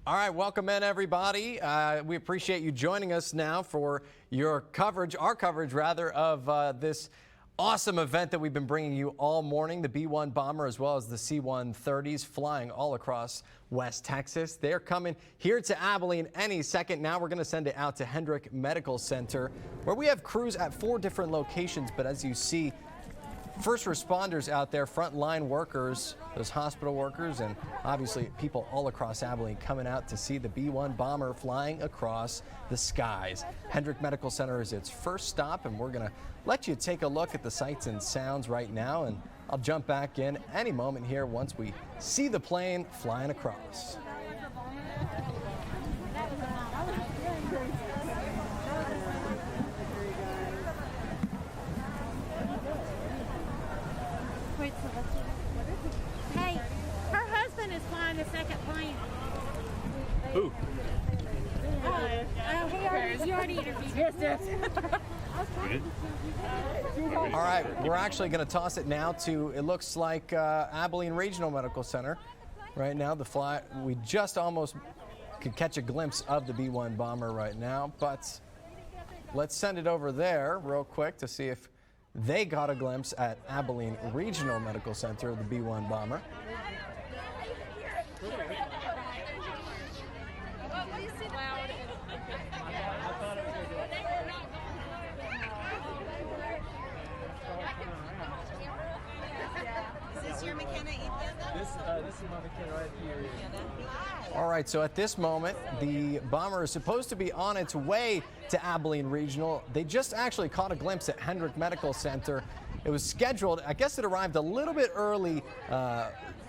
All right, welcome in, everybody. We appreciate you joining us now for your coverage, our coverage, rather, of this awesome event that we've been bringing you all morning. The B-1 bomber as well as the C-130s flying all across West Texas. They're coming here to Abilene any second. Now we're going to send it out to Hendrick Medical Center, where we have crews at 4 different locations. But as you see, first responders out there, frontline workers, those hospital workers, and obviously people all across Abilene coming out to see the B-1 bomber flying across the skies. Hendrick Medical Center is its first stop, and we're going to let you take a look at the sights and sounds right now, and I'll jump back in any moment here once we see the plane flying across. Hey, her husband is flying the second plane. Who? You already interviewed. Yes. All right, we're actually going to toss it now to, it looks like Abilene Regional Medical Center. Right now, we just almost could catch a glimpse of the B-1 bomber right now, but let's send it over there real quick to see if they got a glimpse at Abilene Regional Medical Center, the B-1 bomber. Is this your McKenna, Ethan? This is my McKenna right here. All right, so at this moment, the bomber is supposed to be on its way to Abilene Regional. They just actually caught a glimpse at Hendrick Medical Center. It was scheduled, I guess it arrived a little bit early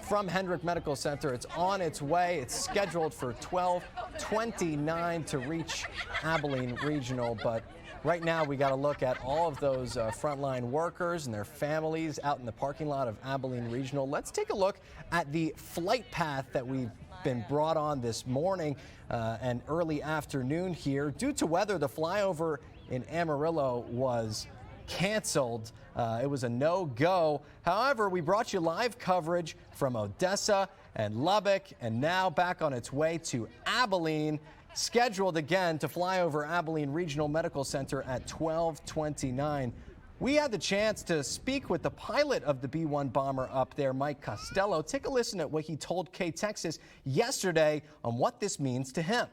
from Hendrick Medical Center. It's on its way. It's scheduled for 12:29 to reach Abilene Regional, but right now we got to look at all of those frontline workers and their families out in the parking lot of Abilene Regional. Let's take a look at the flight path that we've been brought on this morning and early afternoon here. Due to weather, the flyover in Amarillo was canceled. It was a no-go. However, we brought you live coverage from Odessa and Lubbock, and now back on its way to Abilene, scheduled again to fly over Abilene Regional Medical Center at 12:29. We had the chance to speak with the pilot of the B-1 bomber up there, Mike Costello. Take a listen at what he told K-Texas yesterday on what this means to him.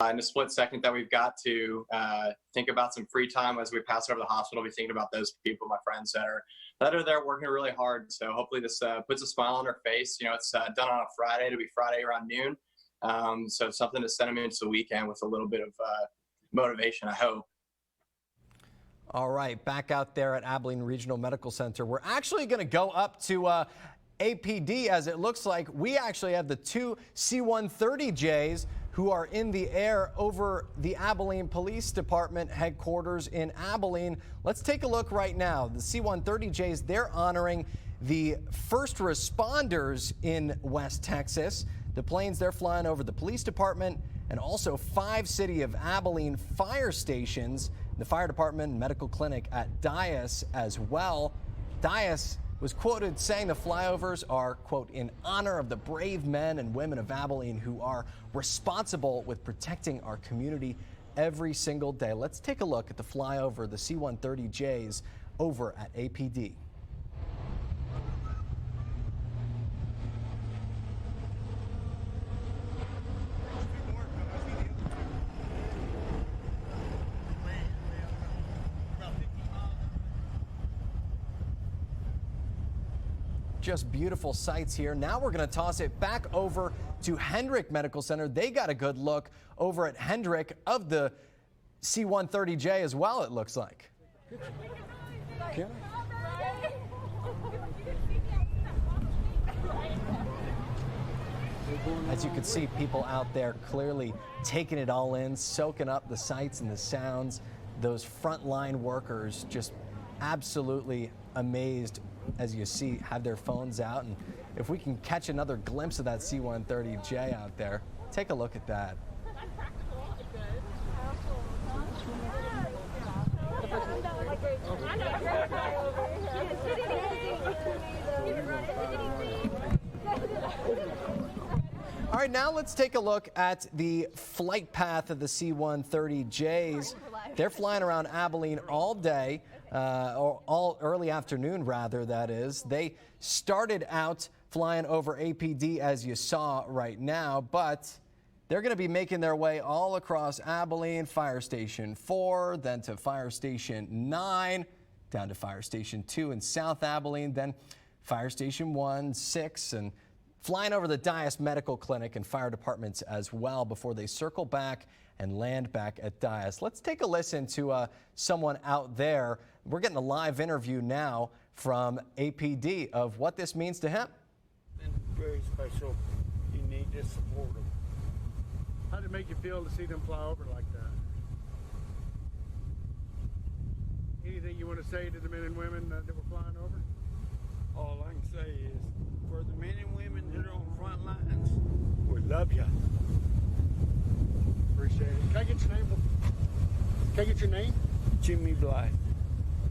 In the split second that we've got to think about some free time as we pass over the hospital, be thinking about those people, my friends that are there working really hard. So hopefully this puts a smile on their face. You know, it's done on a Friday. It'll be Friday around noon. So something to send them into the weekend with a little bit of motivation, I hope. All right, back out there at Abilene Regional Medical Center. We're actually going to go up to APD, as it looks like we actually have the 2 C-130Js who are in the air over the Abilene Police Department headquarters in Abilene. Let's take a look right now. The C-130Js, they're honoring the first responders in West Texas. The planes, they're flying over the police department and also 5 City of Abilene fire stations, the fire department and medical clinic at Dias as well. Dias was quoted saying the flyovers are, quote, in honor of the brave men and women of Abilene who are responsible with protecting our community every single day. Let's take a look at the flyover, the C-130Js over at APD. Just beautiful sights here. Now we're going to toss it back over to Hendrick Medical Center. They got a good look over at Hendrick of the C-130J as well, it looks like. Yeah. As you can see, people out there clearly taking it all in, soaking up the sights and the sounds. Those frontline workers just absolutely amazed, as you see, have their phones out. And if we can catch another glimpse of that C-130J out there, take a look at that. All right. right, now let's take a look at the flight path of the C-130Js. They're flying around Abilene all day, or all early afternoon, rather, that is. They started out flying over APD, as you saw right now, but they're going to be making their way all across Abilene, Fire Station 4, then to Fire Station 9, down to Fire Station 2 in South Abilene, then Fire Station 1, 6, and flying over the Dias Medical Clinic and fire departments as well before they circle back and land back at Dias. Let's take a listen to someone out there. We're getting a live interview now from APD of what this means to him. Very special. You need to support them. How did it make you feel to see them fly over like that? Anything you want to say to the men and women that were flying over? All I can say is, for the men and women that are on the front lines, we love you. Appreciate it. Can I get your name? Can I get your name? Jimmy Blythe.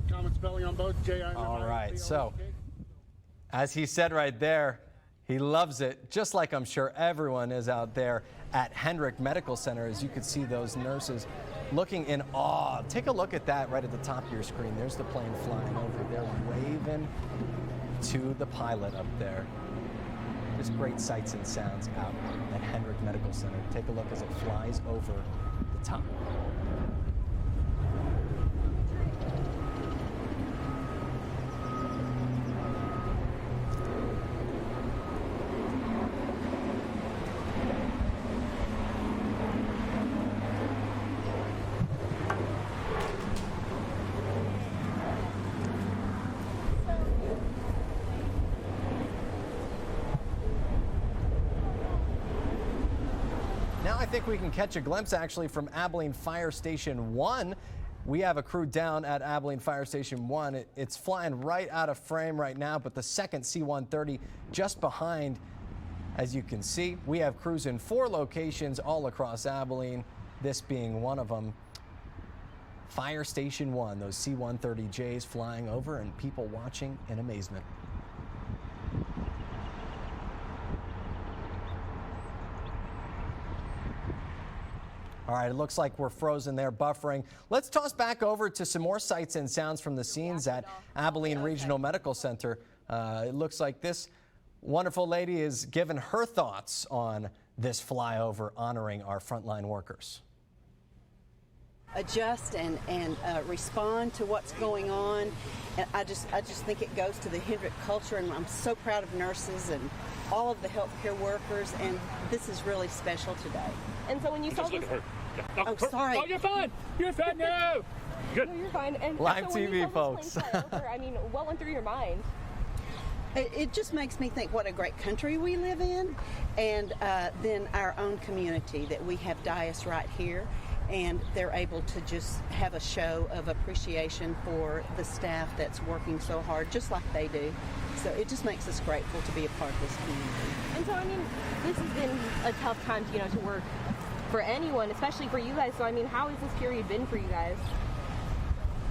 Common spelling on both, J-I-M-I. All right, so as he said right there, he loves it, just like I'm sure everyone is out there at Hendrick Medical Center. As you can see those nurses looking in awe. Take a look at that right at the top of your screen. There's the plane flying over there, waving to the pilot up there. Just great sights and sounds out at Hendrick Medical Center. Take a look as it flies over the top. Now I think we can catch a glimpse actually from Abilene Fire Station 1. We have a crew down at Abilene Fire Station 1. It's flying right out of frame right now, but the second C-130 just behind, as you can see. We have crews in 4 locations all across Abilene, this being one of them. Fire Station 1, those C-130Js flying over and people watching in amazement. All right, it looks like we're frozen there, buffering. Let's toss back over to some more sights and sounds from the scenes at Abilene Regional Medical Center. It looks like this wonderful lady is giving her thoughts on this flyover honoring our frontline workers. Adjust and respond to what's going on. And I just think it goes to the Hendrick culture, and I'm so proud of nurses and all of the healthcare workers, and this is really special today. And so when you saw this, oh, sorry. Oh, you're fine. You're fine now. Good. No, you're fine. And Live so when TV, you saw folks. this plane fly over, I mean, what went through your mind? It just makes me think what a great country we live in, and then our own community, that we have Dias right here, and they're able to just have a show of appreciation for the staff that's working so hard, just like they do. So it just makes us grateful to be a part of this community. And so, I mean, this has been a tough time, to work for anyone, especially for you guys. So, I mean, how has this period been for you guys?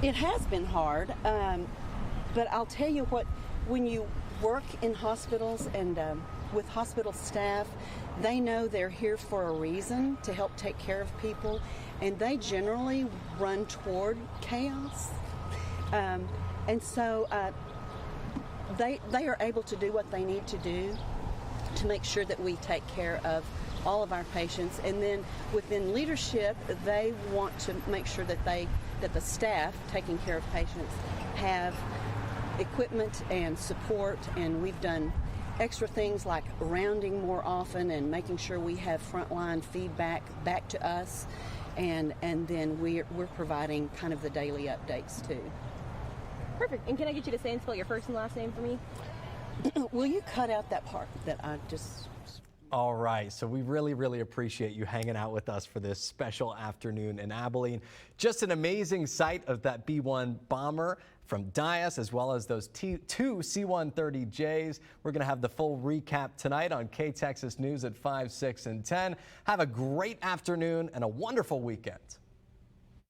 It has been hard, but I'll tell you what, when you work in hospitals and with hospital staff, they know they're here for a reason, to help take care of people, and they generally run toward chaos. And so they are able to do what they need to do to make sure that we take care of all of our patients. And then within leadership, they want to make sure that the staff taking care of patients have equipment and support, and we've done extra things like rounding more often and making sure we have frontline feedback back to us, and then we're providing kind of the daily updates too. Perfect. And can I get you to say and spell your first and last name for me? Will you cut out that part that I just... All right, so we really, really appreciate you hanging out with us for this special afternoon in Abilene. Just an amazing sight of that B-1 bomber from Dias, as well as those 2 C-130Js. We're going to have the full recap tonight on K-Texas News at 5, 6, and 10. Have a great afternoon and a wonderful weekend.